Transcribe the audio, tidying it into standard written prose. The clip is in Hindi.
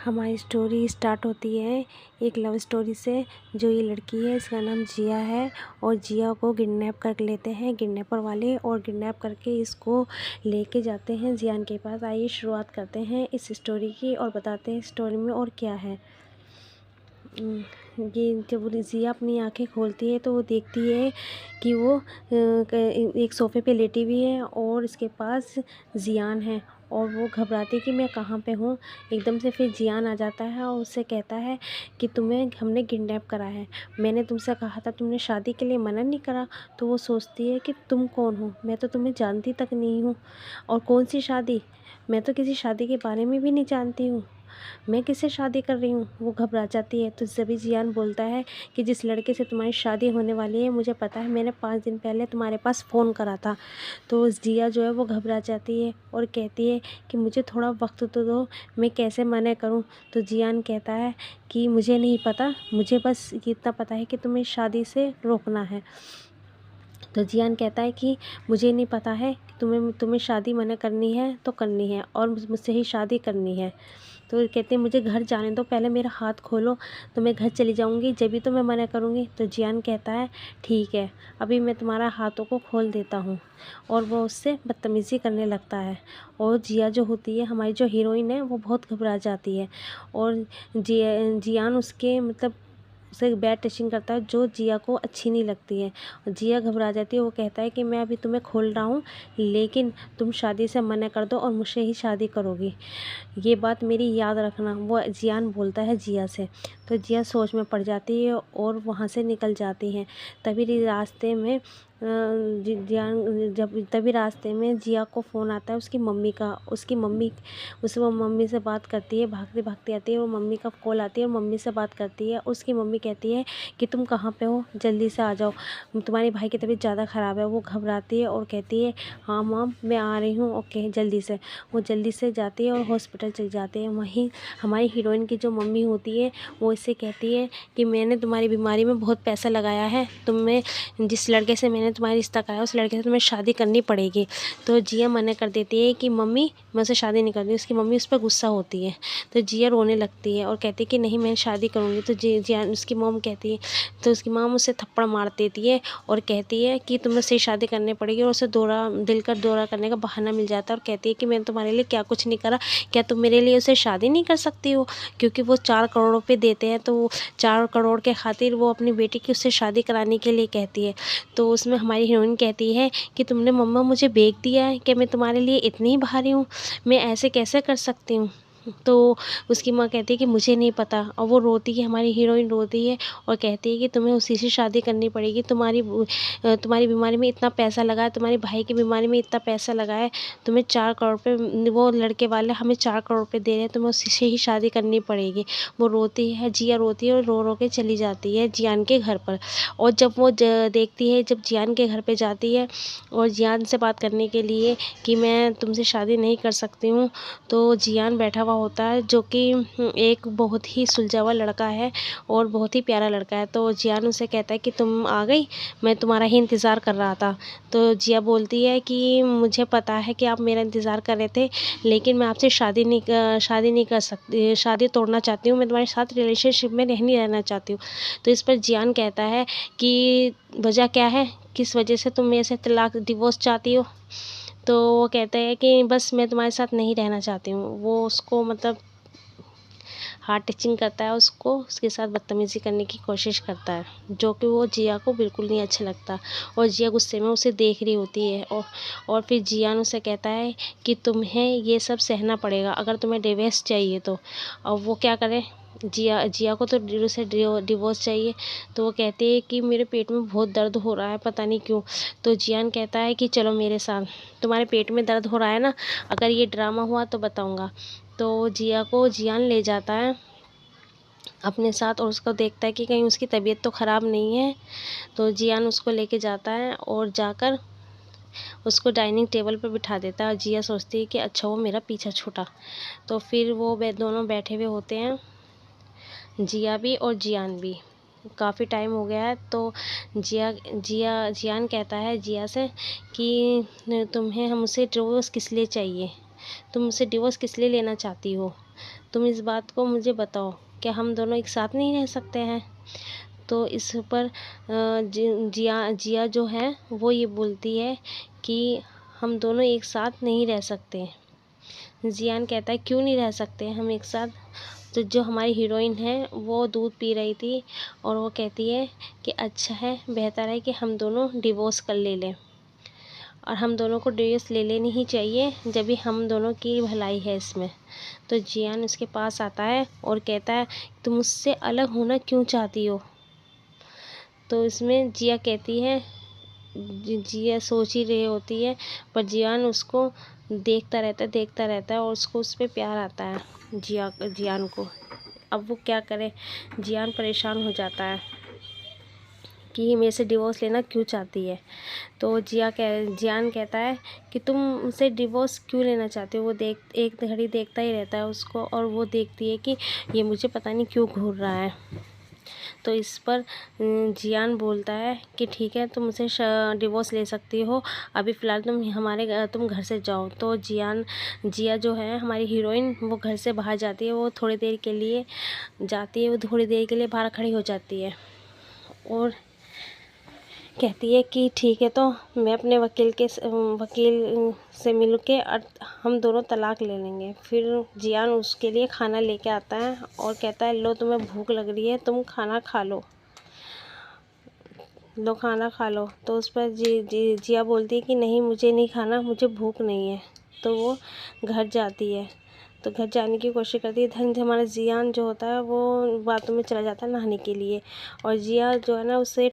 हमारी स्टोरी स्टार्ट होती है एक लव स्टोरी से। जो ये लड़की है इसका नाम जिया है और जिया को किडनैप कर लेते हैं किडनैपर वाले और किडनैप करके इसको लेके जाते हैं जियान के पास। आइए शुरुआत करते हैं इस स्टोरी की और बताते हैं स्टोरी में और क्या है। ये जब जिया अपनी आंखें खोलती है तो वो देखती है कि वो एक सोफ़े पे लेटी हुई है और इसके पास जियान है और वो घबराती है कि मैं कहाँ पे हूँ। एकदम से फिर जियान आ जाता है और उससे कहता है कि तुम्हें हमने किडनैप करा है, मैंने तुमसे कहा था, तुमने शादी के लिए मना नहीं करा। तो वो सोचती है कि तुम कौन हो, मैं तो तुम्हें जानती तक नहीं हूँ। और कौन सी शादी, मैं तो किसी शादी के बारे में भी नहीं जानती हूँ, मैं किससे शादी कर रही हूँ। वो घबरा जाती है। तो सभी जियान बोलता है कि जिस लड़के से तुम्हारी शादी होने वाली है मुझे पता है, मैंने 5 दिन पहले तुम्हारे पास फ़ोन करा था। तो जिया जो है वो घबरा जाती है और कहती है कि मुझे थोड़ा वक्त तो दो, मैं कैसे मना करूँ। तो जियान कहता है कि मुझे नहीं पता, मुझे बस इतना पता है कि तुम्हें शादी से रोकना है। तो जियान कहता है कि मुझे नहीं पता है कि तुम्हें शादी मना करनी है तो करनी है और मुझसे ही शादी करनी है। तो कहते हैं मुझे घर जाने दो, पहले मेरा हाथ खोलो तो मैं घर चली जाऊंगी, जब भी तो मैं मना करूंगी। तो जियान कहता है ठीक है, अभी मैं तुम्हारा हाथों को खोल देता हूँ। और वो उससे बदतमीज़ी करने लगता है। और जिया जो होती है, हमारी जो हीरोइन है, वो बहुत घबरा जाती है और जियान उसके मतलब उसे बैड टचिंग करता है जो जिया को अच्छी नहीं लगती है। और जिया घबरा जाती है। वो कहता है कि मैं अभी तुम्हें खोल रहा हूँ, लेकिन तुम शादी से मना कर दो और मुझसे ही शादी करोगी, ये बात मेरी याद रखना। वो जियान बोलता है जिया से। तो जिया सोच में पड़ जाती है और वहाँ से निकल जाती हैं। तभी रास्ते में तभी रास्ते में जिया को फ़ोन आता है उसकी मम्मी का। उसकी मम्मी उससे वो मम्मी से बात करती है, भागते भागते आती है, वो मम्मी का कॉल आती है और मम्मी से बात करती है। उसकी मम्मी कहती है कि तुम कहाँ पे हो, जल्दी से आ जाओ, तुम्हारे भाई की तबीयत ज़्यादा ख़राब है। वो घबराती है और कहती है हाँ मॉम मैं आ रही हूँ, ओके जल्दी से। वो जल्दी से जाती है और हॉस्पिटल चली जाती है। वहीं हमारी हीरोइन की जो मम्मी होती है वो इससे कहती है कि मैंने तुम्हारी बीमारी में बहुत पैसा लगाया है, तुम्हें जिस लड़के से मैंने तुम्हारा रिश्ता कराया उस लड़के से तुम्हें शादी करनी पड़ेगी। तो जिया मना कर देती है कि मम्मी मैं उससे शादी नहीं करती। उसकी मम्मी उस पर गुस्सा होती है। तो जिया रोने लगती है और कहती है कि नहीं मैं शादी करूँगी। तो जिया उसकी मॉम कहती है, तो उसकी मॉम उसे थप्पड़ मार देती है और कहती है कि तुम्हें उससे शादी करनी पड़ेगी। और उसे दिल का दौरा करने का बहाना मिल जाता है और कहती है कि मैंने तुम्हारे लिए क्या कुछ नहीं करा, क्या तुम मेरे लिए उसे शादी नहीं कर सकती हो। क्योंकि वो 4 करोड़ रुपये देते हैं, तो 4 करोड़ के खातिर वो अपनी बेटी की उससे शादी कराने के लिए कहती है। तो उसमें हमारी हीरोइन कहती है कि तुमने मम्मा मुझे बेच दिया है, कि मैं तुम्हारे लिए इतनी भारी हूँ, मैं ऐसे कैसे कर सकती हूँ। तो उसकी माँ कहती है कि मुझे नहीं पता। और वो रोती है, हमारी हीरोइन रोती है और कहती है कि तुम्हें उसी से शादी करनी पड़ेगी। तुम्हारी बीमारी में इतना पैसा लगा है, तुम्हारे भाई की बीमारी में इतना पैसा लगा है, तुम्हें 4 करोड़ रुपये वो लड़के वाले हमें 4 करोड़ रुपये दे रहे हैं, तुम्हें उसी से ही शादी करनी पड़ेगी। वो रोती है, जिया रोती है और रो रो के चली जाती है जियान के घर पर। और जब वो देखती है, जब जियान के घर पे जाती है और जियान से बात करने के लिए कि मैं तुमसे शादी नहीं कर सकती हूँ, तो जियान बैठा हुआ होता है जो कि एक बहुत ही सुलझा हुआ लड़का है और बहुत ही प्यारा लड़का है। तो जियान उसे कहता है कि तुम आ गई, मैं तुम्हारा ही इंतज़ार कर रहा था। तो जिया बोलती है कि मुझे पता है कि आप मेरा इंतज़ार कर रहे थे, लेकिन मैं आपसे शादी नहीं कर सकती, शादी तोड़ना चाहती हूँ, मैं तुम्हारे साथ रिलेशनशिप में नहीं रहना चाहती हूँ। तो इस पर जियान कहता है कि वजह क्या है, किस वजह से तुम मेरे से तलाक डिवोर्स चाहती हो। तो वो कहता है कि बस मैं तुम्हारे साथ नहीं रहना चाहती हूँ। वो उसको मतलब हार्ट टचिंग करता है, उसको उसके साथ बदतमीज़ी करने की कोशिश करता है, जो कि वो जिया को बिल्कुल नहीं अच्छा लगता। और जिया गुस्से में उसे देख रही होती है और फिर जियान उसे कहता है कि तुम्हें ये सब सहना पड़ेगा अगर तुम्हें डिवोर्स चाहिए तो। और वो क्या करे, जिया को तो डिवोर्स चाहिए। तो वो कहती है कि मेरे पेट में बहुत दर्द हो रहा है, पता नहीं क्यों। तो जियान कहता है कि चलो मेरे साथ, तुम्हारे पेट में दर्द हो रहा है ना, अगर ये ड्रामा हुआ तो बताऊंगा। तो जिया को जियान ले जाता है अपने साथ और उसको देखता है कि कहीं उसकी तबीयत तो ख़राब नहीं है। तो जियान उसको लेके जाता है और जाकर उसको डाइनिंग टेबल पर बिठा देता है। और जिया सोचती है कि अच्छा वो मेरा पीछा छूटा। तो फिर वो दोनों बैठे हुए होते हैं, जिया भी और जियान भी। काफ़ी टाइम हो गया है। तो जियान कहता है जिया से कि तुम्हें हमसे डिवोर्स किस लिए चाहिए, तुम मुझसे डिवोर्स किस लिए लेना चाहती हो। तुम इस बात को मुझे बताओ, क्या हम दोनों एक साथ नहीं रह सकते हैं? तो इस पर जिया जो है वो ये बोलती है कि हम दोनों एक साथ नहीं रह सकते। जियान कहता है क्यों नहीं रह सकते हम एक साथ? तो जो हमारी हीरोइन है वो दूध पी रही थी और वो कहती है कि अच्छा है, बेहतर है कि हम दोनों डिवोर्स कर ले लें, और हम दोनों को डिवोर्स ले लेनी ही चाहिए, जब भी हम दोनों की भलाई है इसमें। तो जियान उसके पास आता है और कहता है तुम मुझसे अलग होना क्यों चाहती हो? तो इसमें जिया कहती है, जिया सोच ही रही होती है, पर जियान उसको देखता रहता है और उसको उस पर प्यार आता है जियान को। अब वो क्या करे, जियान परेशान हो जाता है कि मेरे से डिवोर्स लेना क्यों चाहती है। तो जियान कहता है कि तुम मुझसे डिवोर्स क्यों लेना चाहते हो? वो एक घड़ी देखता ही रहता है उसको, और वो देखती है कि ये मुझे पता नहीं क्यों घूर रहा है। तो इस पर जियान बोलता है कि ठीक है, तुम मुझसे डिवोर्स ले सकती हो, अभी फ़िलहाल तुम घर से जाओ। तो जिया जो है हमारी हीरोइन, वो घर से बाहर जाती है। वो थोड़ी देर के लिए जाती है, वो थोड़ी देर के लिए बाहर खड़ी हो जाती है और कहती है कि ठीक है, तो मैं अपने वकील से मिल के हम दोनों तलाक ले लेंगे। फिर जियान उसके लिए खाना लेके आता है और कहता है लो, तुम्हें भूख लग रही है, तुम खाना खा लो, खाना खा लो। तो उस पर जिया बोलती है कि नहीं, मुझे नहीं खाना, मुझे भूख नहीं है। तो वो घर जाती है, तो घर जाने की कोशिश करती है। धन हमारा जियान जो होता है वो बाथरूम में चला जाता है नहाने के लिए, और जिया जो है ना उससे